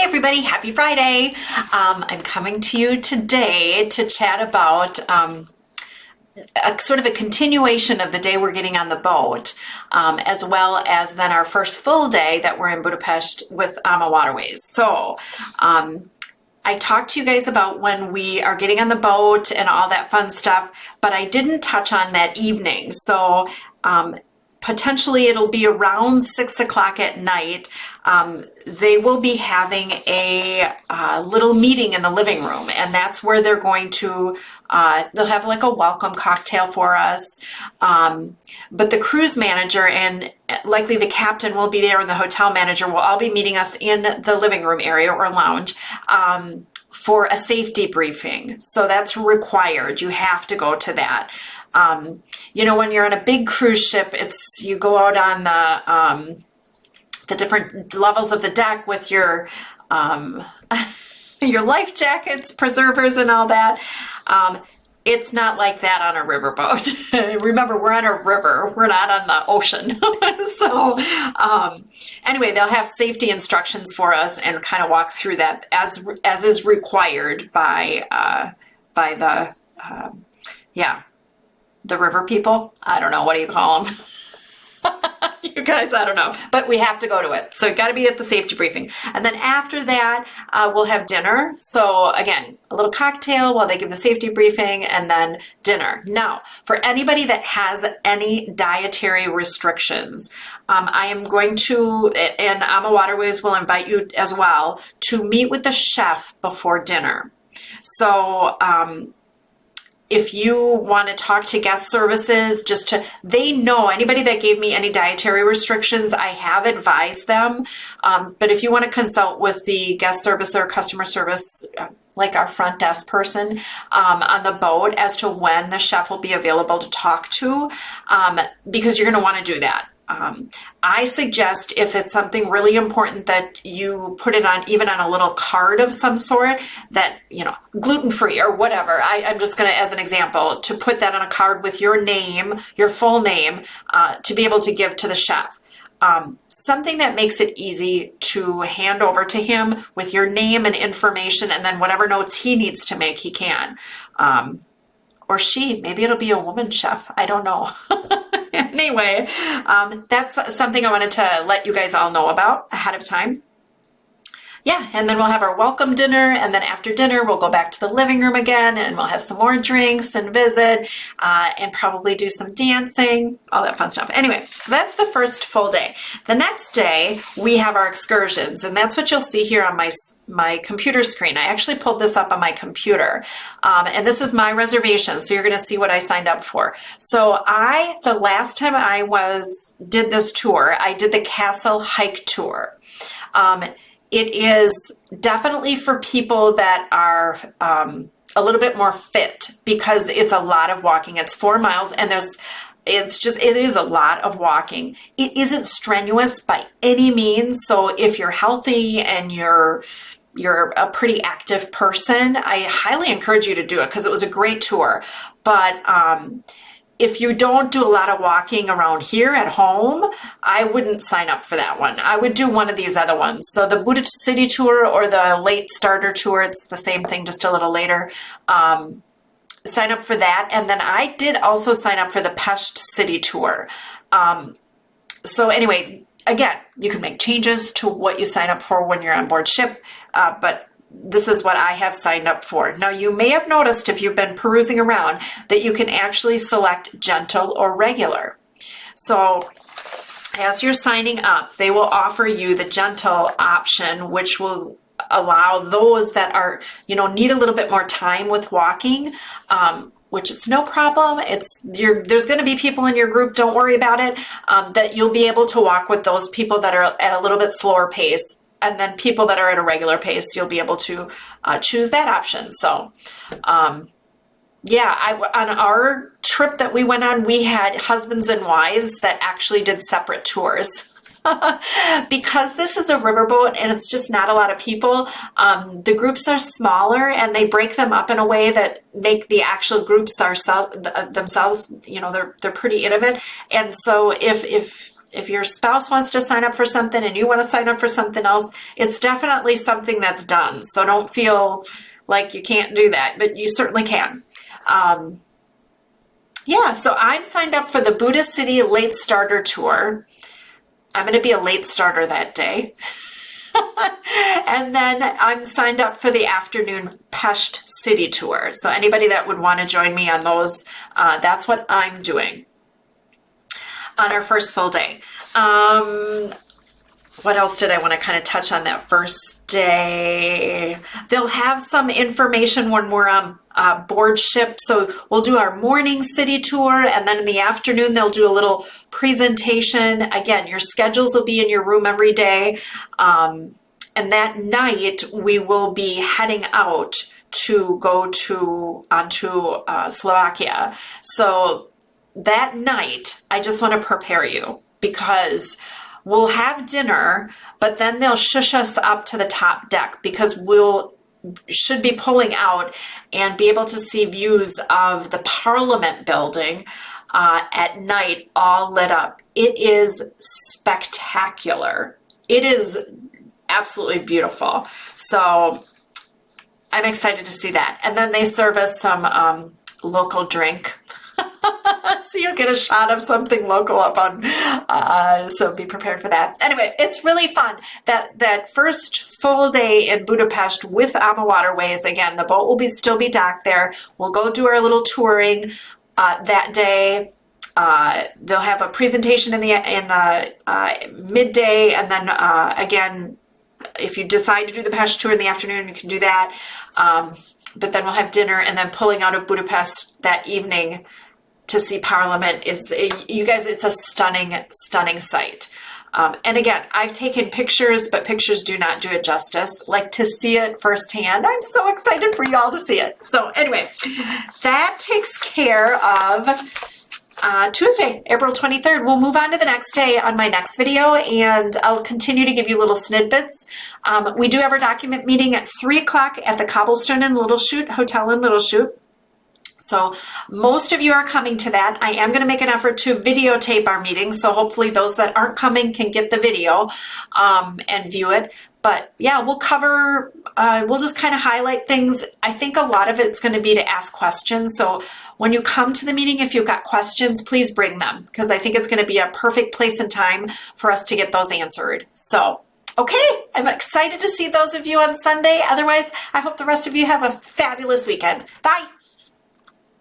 everybody, happy Friday. I'm coming to you today to chat about sort of a continuation of the day we're getting on the boat, as well as then our first full day that we're in Budapest with AMA Waterways. So I talked to you guys about when we are getting on the boat and all that fun stuff, but I didn't touch on that evening. So potentially it'll be around 6 o'clock at night. They will be having a little meeting in the living room, and that's where they're going to, they'll have like a welcome cocktail for us. But the cruise manager and likely the captain will be there, and the hotel manager will all be meeting us in the living room area or lounge for a safety briefing. So that's required. You have to go to that. You know, when you're on a big cruise ship, you go out on the different levels of the deck with your your life jackets, preservers, and all that. It's not like that on a riverboat. Remember, we're on a river. We're not on the ocean. So anyway, they'll have safety instructions for us and kind of walk through that as is required by the river people. I don't know. What do you call them? You guys, I don't know. But we have to go to it. So you got to be at the safety briefing. And then after that, we'll have dinner. So again, a little cocktail while they give the safety briefing, and then dinner. Now, for anybody that has any dietary restrictions, I am going to, and AMA Waterways will invite you as well, to meet with the chef before dinner. So, if you want to talk to guest services, they know anybody that gave me any dietary restrictions, I have advised them. But if you want to consult with the guest service or customer service, like our front desk person on the boat as to when the chef will be available to talk to, because you're going to want to do that. I suggest if it's something really important that you put it on, even on a little card of some sort that, you know, gluten-free or whatever. I'm just going to, as an example, to put that on a card with your name, your full name, to be able to give to the chef. Something that makes it easy to hand over to him with your name and information, and then whatever notes he needs to make, he can. Or she, maybe it'll be a woman chef. I don't know. Anyway, that's something I wanted to let you guys all know about ahead of time. Yeah, and then we'll have our welcome dinner, and then after dinner, we'll go back to the living room again, and we'll have some more drinks and visit, and probably do some dancing, all that fun stuff. Anyway, so that's the first full day. The next day, we have our excursions, and that's what you'll see here on my computer screen. I actually pulled this up on my computer, and this is my reservation, so you're going to see what I signed up for. So the last time I did this tour, I did the Castle Hike Tour. It is definitely for people that are a little bit more fit, because it's a lot of walking. It's 4 miles, and it is a lot of walking. It isn't strenuous by any means. So if you're healthy and you're a pretty active person, I highly encourage you to do it, because it was a great tour. But if you don't do a lot of walking around here at home, I wouldn't sign up for that one. I would do one of these other ones. So the Budapest City Tour or the Late Starter Tour, it's the same thing, just a little later. Sign up for that. And then I did also sign up for the Pest City Tour. So anyway, again, you can make changes to what you sign up for when you're on board ship, but this is what I have signed up for. Now, you may have noticed if you've been perusing around that you can actually select gentle or regular. So as you're signing up, they will offer you the gentle option, which will allow those that are, need a little bit more time with walking, which it's no problem. There's going to be people in your group, don't worry about it, that you'll be able to walk with those people that are at a little bit slower pace. And then people that are at a regular pace, you'll be able to choose that option. So, on our trip that we went on, we had husbands and wives that actually did separate tours. Because this is a riverboat and it's just not a lot of people, the groups are smaller, and they break them up in a way that make the actual groups themselves, they're pretty intimate. And so if if your spouse wants to sign up for something and you want to sign up for something else, it's definitely something that's done. So don't feel like you can't do that, but you certainly can. Yeah, so I'm signed up for the Buddha City Late Starter Tour. I'm going to be a late starter that day. And then I'm signed up for the afternoon Pest City Tour. So anybody that would want to join me on those, that's what I'm doing on our first full day. What else did I want to kind of touch on that first day? They'll have some information when we're on board ship. So we'll do our morning city tour, and then in the afternoon, they'll do a little presentation. Again, your schedules will be in your room every day. And that night, we will be heading out to go onto Slovakia. So that night, I just want to prepare you, because we'll have dinner, but then they'll shush us up to the top deck, because should be pulling out and be able to see views of the Parliament building at night, all lit up. It is spectacular. It is absolutely beautiful. So I'm excited to see that. And then they serve us some local drink. So you'll get a shot of something local up on, so be prepared for that. Anyway, it's really fun. That first full day in Budapest with Ama Waterways, again, the boat will still be docked there. We'll go do our little touring that day. They'll have a presentation in the midday, and then again, if you decide to do the Pest tour in the afternoon, you can do that. But then we'll have dinner, and then pulling out of Budapest that evening to see Parliament you guys, it's a stunning, stunning sight. And again, I've taken pictures, but pictures do not do it justice. Like, to see it firsthand, I'm so excited for y'all to see it. So anyway, that takes care of Tuesday, April 23rd. We'll move on to the next day on my next video, and I'll continue to give you little snippets. We do have our document meeting at 3 o'clock at the Cobblestone in Little Chute Hotel in Little Chute. So most of you are coming to that. I am going to make an effort to videotape our meeting, so hopefully those that aren't coming can get the video and view it. But yeah, we'll cover, we'll just kind of highlight things. I think a lot of it's going to be to ask questions. So when you come to the meeting, if you've got questions, please bring them, because I think it's going to be a perfect place and time for us to get those answered. So, okay, I'm excited to see those of you on Sunday. Otherwise, I hope the rest of you have a fabulous weekend. Bye.